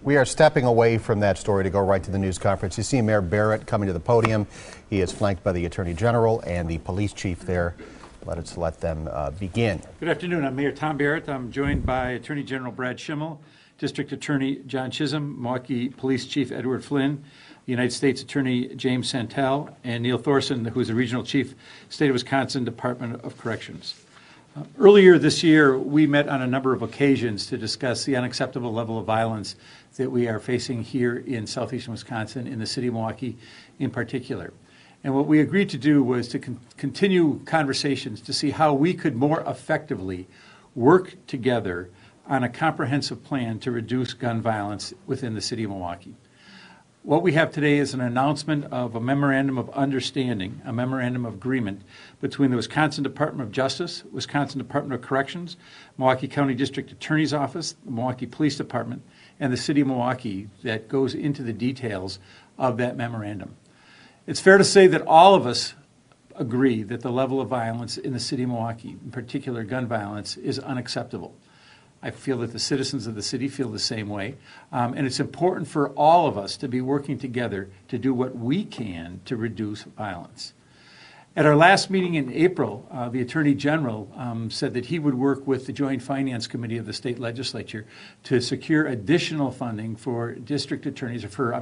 We are stepping away from that story to go right to the news conference. You see Mayor Barrett coming to the podium. He is flanked by the Attorney General and the police chief there. Let's let them begin. Good afternoon. I'm Mayor Tom Barrett. I'm joined by Attorney General Brad Schimmel, District Attorney John Chisholm, Milwaukee Police Chief Edward Flynn, United States Attorney James Santel, and Neil Thorson, who is the Regional Chief, State of Wisconsin Department of Corrections. Earlier this year, we met on a number of occasions to discuss the unacceptable level of violence that we are facing here in southeastern Wisconsin, in the city of Milwaukee in particular. And what we agreed to do was to continue conversations to see how we could more effectively work together on a comprehensive plan to reduce gun violence within the city of Milwaukee. What we have today is an announcement of a memorandum of understanding, a memorandum of agreement between the Wisconsin Department of Justice, Wisconsin Department of Corrections, Milwaukee County District Attorney's Office, the Milwaukee Police Department, and the city of Milwaukee that goes into the details of that memorandum. It's fair to say that all of us agree that the level of violence in the city of Milwaukee, in particular gun violence, is unacceptable. I feel that the citizens of the city feel the same way, and it's important for all of us to be working together to do what we can to reduce violence. At our last meeting in April, the Attorney General said that he would work with the Joint Finance Committee of the state legislature to secure additional funding for district attorneys, for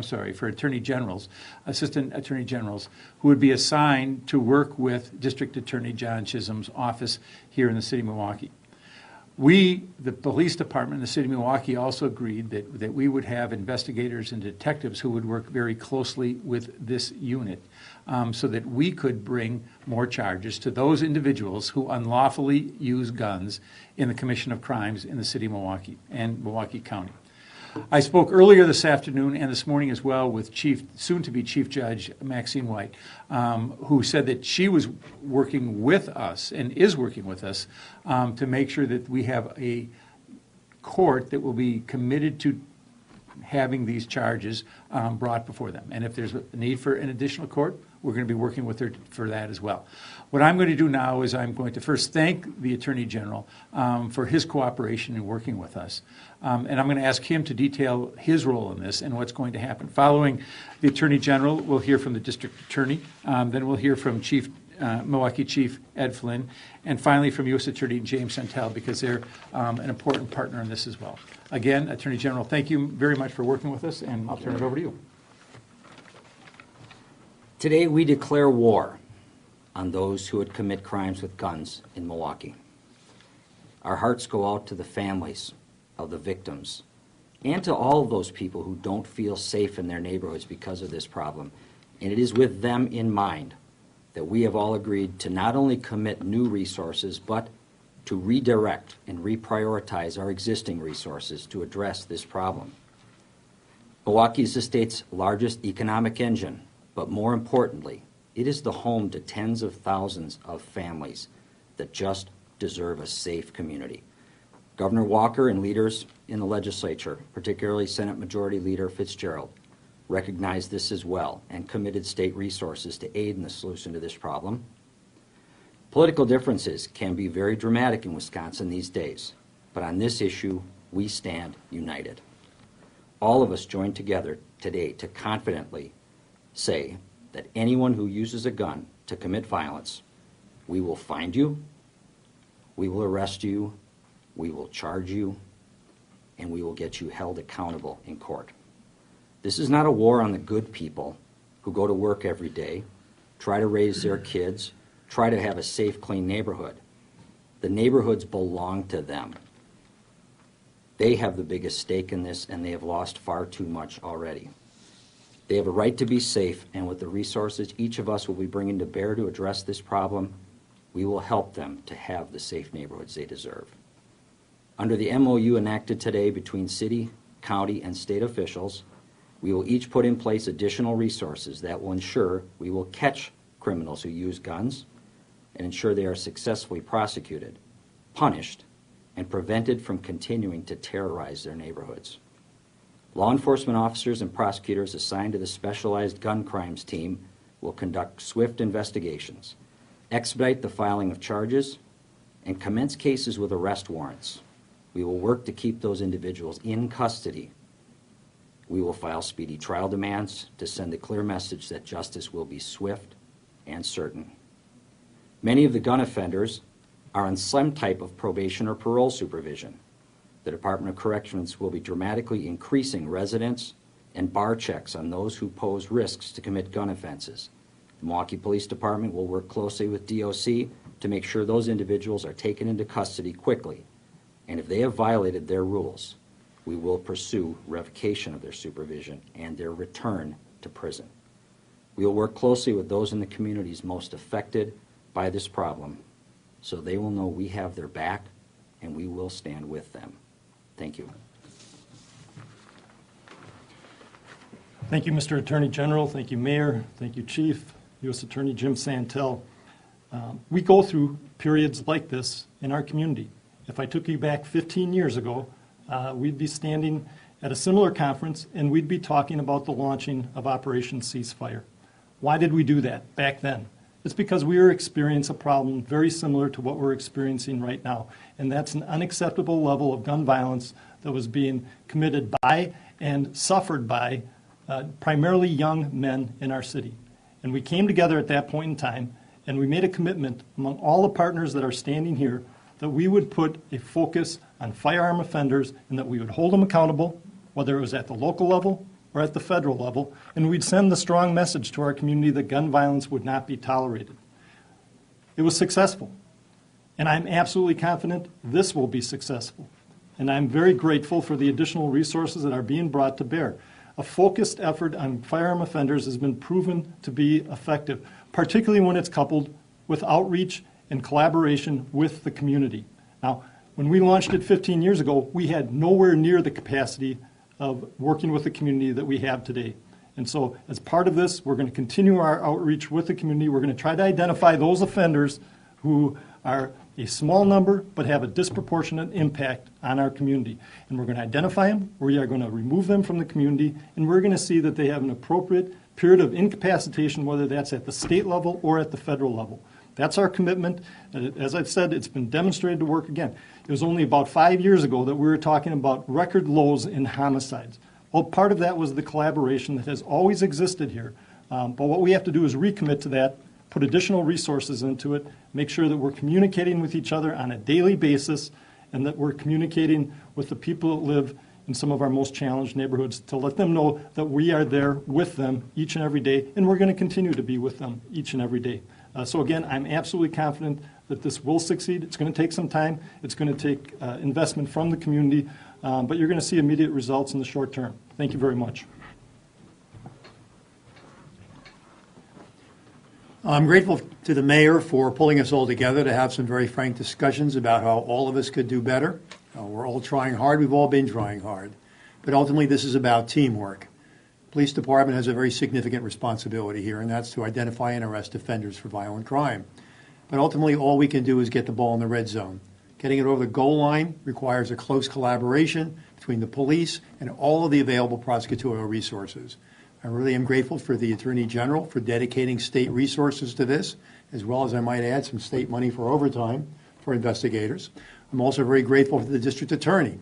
Attorney Generals, Assistant Attorney Generals, who would be assigned to work with District Attorney John Chisholm's office here in the city of Milwaukee. We, the police department in the city of Milwaukee, also agreed that we would have investigators and detectives who would work very closely with this unit so that we could bring more charges to those individuals who unlawfully use guns in the commission of crimes in the city of Milwaukee and Milwaukee County. I spoke earlier this afternoon and this morning as well with soon-to-be Chief Judge Maxine White, who said that she was working with us and is working with us to make sure that we have a court that will be committed to having these charges brought before them. And if there's a need for an additional court, we're going to be working with her for that as well. What I'm going to do now is I'm going to first thank the Attorney General for his cooperation in working with us. And I'm going to ask him to detail his role in this and what's going to happen. Following the Attorney General, we'll hear from the District Attorney. Then we'll hear from Milwaukee Chief Ed Flynn. And finally from U.S. Attorney James Santel, because they're an important partner in this as well. Again, Attorney General, thank you very much for working with us, and I'll turn it over to you. Today we declare war on those who would commit crimes with guns in Milwaukee. Our hearts go out to the families of the victims and to all of those people who don't feel safe in their neighborhoods because of this problem. And it is with them in mind that we have all agreed to not only commit new resources, but to redirect and reprioritize our existing resources to address this problem. Milwaukee is the state's largest economic engine, but more importantly, it is the home to tens of thousands of families that just deserve a safe community. Governor Walker and leaders in the legislature, particularly Senate Majority Leader Fitzgerald, recognized this as well and committed state resources to aid in the solution to this problem. Political differences can be very dramatic in Wisconsin these days, but on this issue, we stand united. All of us join together today to confidently say that anyone who uses a gun to commit violence, we will find you, we will arrest you, we will charge you, and we will get you held accountable in court. This is not a war on the good people who go to work every day, try to raise their kids, try to have a safe, clean neighborhood. The neighborhoods belong to them. They have the biggest stake in this, and they have lost far too much already. They have a right to be safe, and with the resources each of us will be bringing to bear to address this problem, we will help them to have the safe neighborhoods they deserve. Under the MOU enacted today between city, county, and state officials, we will each put in place additional resources that will ensure we will catch criminals who use guns and ensure they are successfully prosecuted, punished, and prevented from continuing to terrorize their neighborhoods. Law enforcement officers and prosecutors assigned to the Specialized Gun Crimes Team will conduct swift investigations, expedite the filing of charges, and commence cases with arrest warrants. We will work to keep those individuals in custody We will file speedy trial demands to send a clear message that justice will be swift and certain. Many of the gun offenders are on some type of probation or parole supervision. The Department of Corrections will be dramatically increasing residence and bar checks on those who pose risks to commit gun offenses. The Milwaukee Police Department will work closely with DOC to make sure those individuals are taken into custody quickly. And if they have violated their rules, we will pursue revocation of their supervision and their return to prison. We will work closely with those in the communities most affected by this problem so they will know we have their back and we will stand with them. Thank you. Thank you, Mr. Attorney General. Thank you, Mayor. Thank you, Chief. U.S. Attorney Jim Santel. We go through periods like this in our community. If I took you back 15 years ago, we'd be standing at a similar conference and we'd be talking about the launching of Operation Ceasefire. Why did we do that back then? It's because we were experiencing a problem very similar to what we're experiencing right now, and that's an unacceptable level of gun violence that was being committed by and suffered by primarily young men in our city. And we came together at that point in time, and we made a commitment among all the partners that are standing here that we would put a focus on firearm offenders and that we would hold them accountable, whether it was at the local level or at the federal level, and we'd send the strong message to our community that gun violence would not be tolerated. It was successful, and I'm absolutely confident this will be successful. And I'm very grateful for the additional resources that are being brought to bear. A focused effort on firearm offenders has been proven to be effective, particularly when it's coupled with outreach and collaboration with the community. Now, when we launched it 15 years ago, we had nowhere near the capacity of working with the community that we have today. And so as part of this, we're going to continue our outreach with the community. We're going to try to identify those offenders who are a small number but have a disproportionate impact on our community. And we're going to identify them, we are going to remove them from the community, and we're going to see that they have an appropriate period of incapacitation, whether that's at the state level or at the federal level. That's our commitment. As I've said, it's been demonstrated to work again. It was only about 5 years ago that we were talking about record lows in homicides. Well, part of that was the collaboration that has always existed here. But what we have to do is recommit to that, put additional resources into it, make sure that we're communicating with each other on a daily basis, and that we're communicating with the people that live in some of our most challenged neighborhoods to let them know that we are there with them each and every day, and we're going to continue to be with them each and every day. So again, I'm absolutely confident that this will succeed. It's going to take some time. It's going to take investment from the community, but you're going to see immediate results in the short term. Thank you very much. I'm grateful to the mayor for pulling us all together to have some very frank discussions about how all of us could do better. We're all trying hard. We've all been trying hard. But ultimately, this is about teamwork. Police department has a very significant responsibility here, and that's to identify and arrest offenders for violent crime. But ultimately, all we can do is get the ball in the red zone. Getting it over the goal line requires a close collaboration between the police and all of the available prosecutorial resources. I really am grateful for the Attorney General for dedicating state resources to this, as well as, I might add, some state money for overtime for investigators. I'm also very grateful for the District Attorney.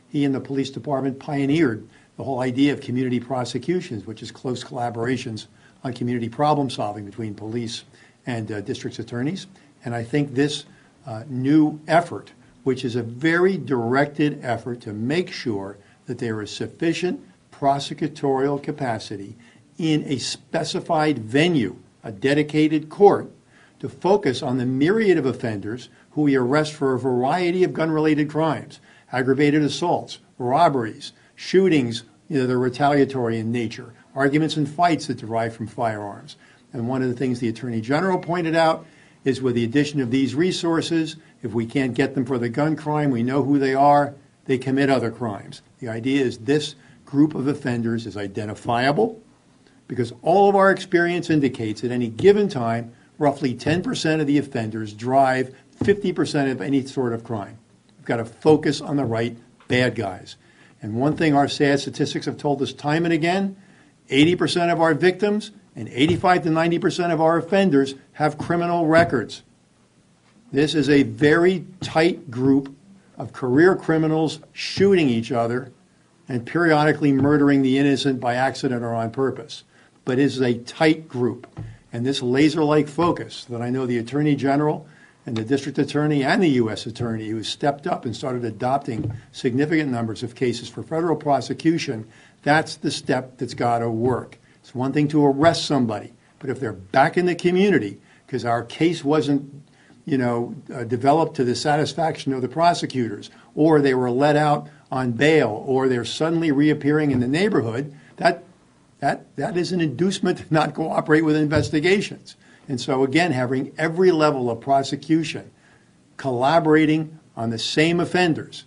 He and the Police Department pioneered the whole idea of community prosecutions, which is close collaborations on community problem solving between police and district attorneys. And I think this new effort, which is a very directed effort to make sure that there is sufficient prosecutorial capacity in a specified venue, a dedicated court, to focus on the myriad of offenders who we arrest for a variety of gun-related crimes, aggravated assaults, robberies, shootings, that are retaliatory in nature, arguments and fights that derive from firearms. And one of the things the Attorney General pointed out is with the addition of these resources, if we can't get them for the gun crime, we know who they are, they commit other crimes. The idea is this group of offenders is identifiable because all of our experience indicates at any given time, roughly 10% of the offenders drive 50% of any sort of crime. We've got to focus on the right bad guys. And one thing our sad statistics have told us time and again, 80% of our victims and 85 to 90% of our offenders have criminal records. This is a very tight group of career criminals shooting each other and periodically murdering the innocent by accident or on purpose. But it is a tight group. And this laser-like focus that I know the Attorney General and the District Attorney and the U.S. Attorney, who stepped up and started adopting significant numbers of cases for federal prosecution, that's the step that's got to work. It's one thing to arrest somebody, but if they're back in the community, because our case wasn't developed to the satisfaction of the prosecutors, or they were let out on bail, or they're suddenly reappearing in the neighborhood, that is an inducement to not cooperate with investigations. And so again, having every level of prosecution collaborating on the same offenders,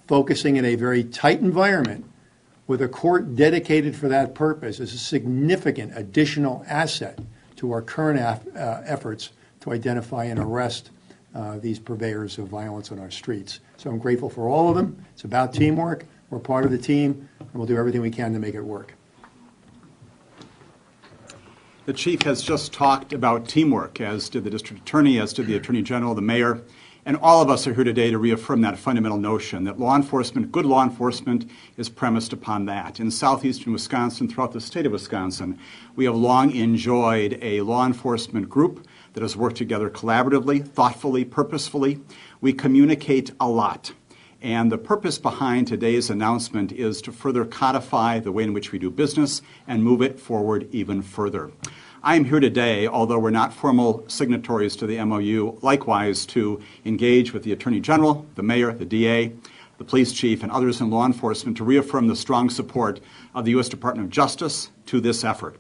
focusing in a very tight environment with a court dedicated for that purpose is a significant additional asset to our current efforts to identify and arrest these purveyors of violence on our streets. So I'm grateful for all of them. It's about teamwork. We're part of the team, and we'll do everything we can to make it work. The chief has just talked about teamwork, as did the district attorney, as did the attorney general, the mayor, and all of us are here today to reaffirm that fundamental notion that law enforcement, good law enforcement, is premised upon that. In southeastern Wisconsin, throughout the state of Wisconsin, we have long enjoyed a law enforcement group that has worked together collaboratively, thoughtfully, purposefully. We communicate a lot. And the purpose behind today's announcement is to further codify the way in which we do business and move it forward even further. I am here today, although we're not formal signatories to the MOU, likewise to engage with the Attorney General, the Mayor, the DA, the Police Chief, and others in law enforcement to reaffirm the strong support of the U.S. Department of Justice to this effort.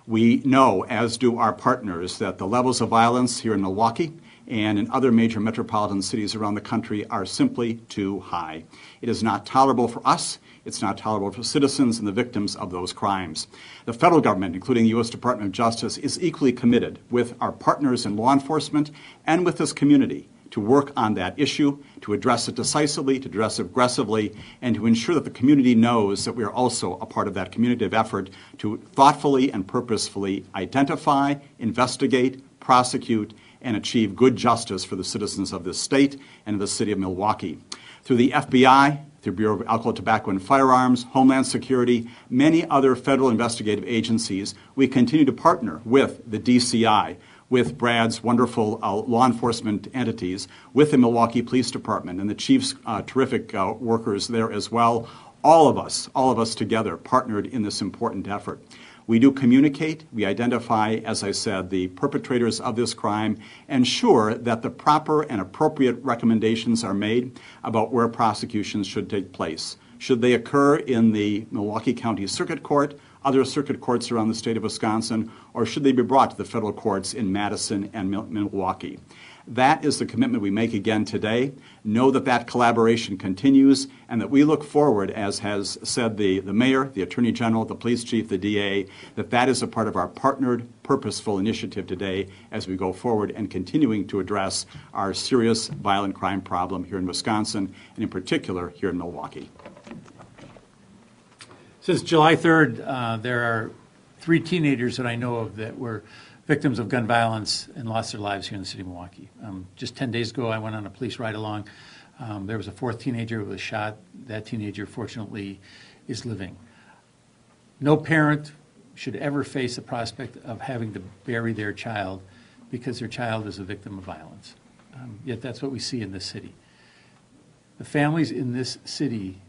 We know, as do our partners, that the levels of violence here in Milwaukee and in other major metropolitan cities around the country are simply too high. It is not tolerable for us. It's not tolerable for citizens and the victims of those crimes. The federal government, including the U.S. Department of Justice, is equally committed with our partners in law enforcement and with this community to work on that issue, to address it decisively, to address it aggressively, and to ensure that the community knows that we are also a part of that communicative effort to thoughtfully and purposefully identify, investigate, prosecute, and achieve good justice for the citizens of this state and of the city of Milwaukee. Through the FBI, through Bureau of Alcohol, Tobacco, and Firearms, Homeland Security, many other federal investigative agencies, we continue to partner with the DCI, with Brad's wonderful law enforcement entities, with the Milwaukee Police Department and the chief's terrific workers there as well. All of us together partnered in this important effort. We do communicate, we identify, as I said, the perpetrators of this crime, ensure that the proper and appropriate recommendations are made about where prosecutions should take place. Should they occur in the Milwaukee County Circuit Court, other circuit courts around the state of Wisconsin, or should they be brought to the federal courts in Madison and Milwaukee? That is the commitment we make again today. Know that that collaboration continues and that we look forward, as has said the mayor, the attorney general, the police chief, the DA, that is a part of our partnered, purposeful initiative today as we go forward and continuing to address our serious violent crime problem here in Wisconsin and in particular here in Milwaukee. Since July 3rd, there are 3 teenagers that I know of that were victims of gun violence and lost their lives here in the city of Milwaukee. Just 10 days ago, I went on a police ride-along. There was a 4th teenager who was shot. That teenager, fortunately, is living. No parent should ever face the prospect of having to bury their child because their child is a victim of violence. Yet that's what we see in this city. The families in this city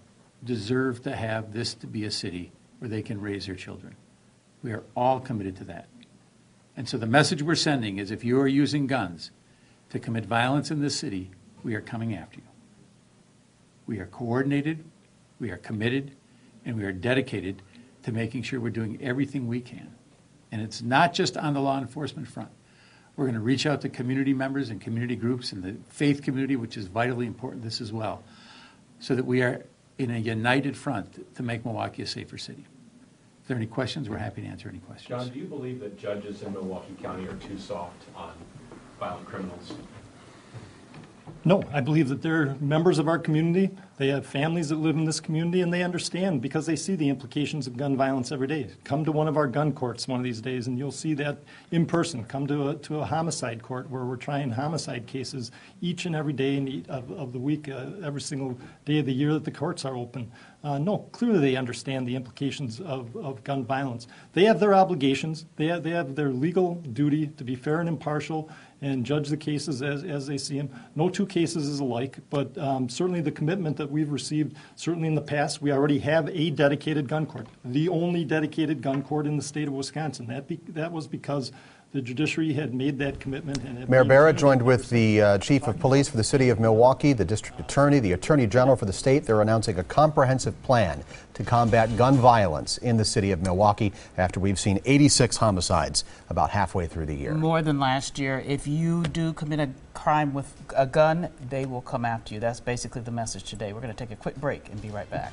deserve to have this to be a city where they can raise their children. We are all committed to that. And so the message we're sending is if you are using guns to commit violence in this city, we are coming after you. We are coordinated, we are committed, and we are dedicated to making sure we're doing everything we can. And it's not just on the law enforcement front. We're going to reach out to community members and community groups and the faith community, which is vitally important this as well, so that we are in a united front to make Milwaukee a safer city. If there are any questions, we're happy to answer any questions. John, do you believe that judges in Milwaukee County are too soft on violent criminals? No, I believe that they're members of our community. They have families that live in this community, and they understand because they see the implications of gun violence every day. Come to one of our gun courts one of these days, and you'll see that in person. Come to a homicide court where we're trying homicide cases each and every day of the week, every single day of the year that the courts are open. No, clearly they understand the implications of gun violence. They have their obligations. They have their legal duty to be fair and impartial and judge the cases as they see them. No two cases is alike, but certainly the commitment that we've received, certainly in the past, we already have a dedicated gun court, the only dedicated gun court in the state of Wisconsin. That was because the judiciary had made that commitment. And Mayor Barrett joined with the Chief of Police for the city of Milwaukee, the District Attorney, the Attorney General for the state. They're announcing a comprehensive plan to combat gun violence in the city of Milwaukee after we've seen 86 homicides about halfway through the year. More than last year. If you do commit a crime with a gun, they will come after you. That's basically the message today. We're going to take a quick break and be right back.